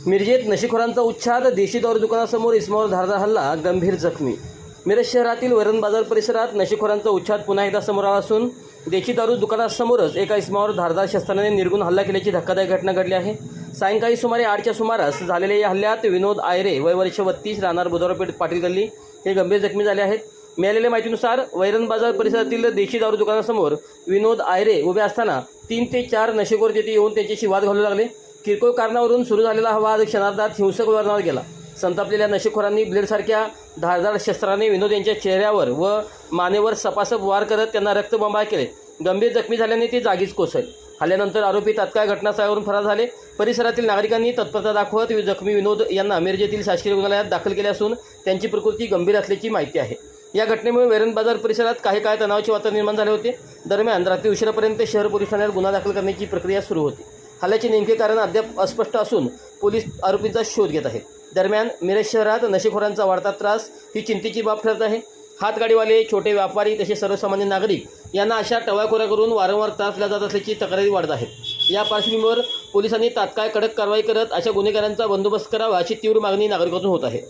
मिरजेत नशेखोरांचा उच्छाद, देशी दारू दुकानासमोर इसमावर धारदार हल्ला, गंभीर जखमी। मिरज शहरातील वैरण बाजार परिसरात नशेखोरांचा उच्छाद पुन्हा एकदा समोर आला असून देशी दारू दुकानासमोरच एका इसमावर धारदार शस्त्राने निर्गुण हल्ला केल्याची धक्कादायक घटना घडली आहे। सायंकाळी सुमारे 8च्या सुमारास झालेल्या या हल्ल्यात विनोद आयरे वय वर्ष 32 राहणार बुधवारपेठ पाटील गल्ली हे गंभीर जखमी झाले आहेत। मिळालेल्या माहितीनुसार वैरण बाजार परिसरातील देशी दारू दुकानासमोर विनोद आयरे उभे असताना 3 ते 4 नशेखोर तेथे येऊन त्यांच्याशी वाद घालू लागले। किरकोळ कारणावरून सुरू झालेला हा वाद क्षणार्धात हिंसक वळणावर गेला। संतापलेल्या नशेखोरांनी ब्लेडसारख्या धारदार शस्त्राने विनोद यांच्या चेहऱ्यावर व मानेवर सपासप वार करत त्यांना रक्तबंबाळ केले। गंभीर जखमी झाल्याने ते जागीच कोसळले। हल्ल्यानंतर आरोपी तात्काळ घटनास्थळावरून फरार झाले। परिसरातील नागरिकांनी तत्परता दाखवत जखमी विनोद यांना मिरजेतील शासकीय रुग्णालयात दाखल केले असून त्यांची प्रकृती गंभीर असल्याची माहिती आहे। या घटनेमुळे वैरण बाजार परिसरात काही काळ तणावाचे वातावरण निर्माण झाले होते। दरम्यान रात्री उशिरापर्यंत शहर पोलीस ठाण्यात गुन्हा दाखल करण्याची प्रक्रिया सुरू होती। हल्ल्याचे नेमके कारण अद्याप अस्पष्ट असून पोलीस आरोपींचा शोध घेत आहेत। दरम्यान मिरज शहरात नशेखोरांचा वाढता त्रास ही चिंतेची बाब ठरत आहे। हातगाडीवाले, छोटे व्यापारी तसेच सर्वसामान्य नागरिक यांना अशा टवाळखोऱ्या करून वारंवार त्रास दिला जात असल्याची तक्रारी वाढत आहेत। या पार्श्वभूमीवर पोलिसांनी तात्काळ कडक कारवाई करत अशा गुन्हेगारांचा बंदोबस्त करावा अशी तीव्र मागणी नागरिकांतून होत आहे।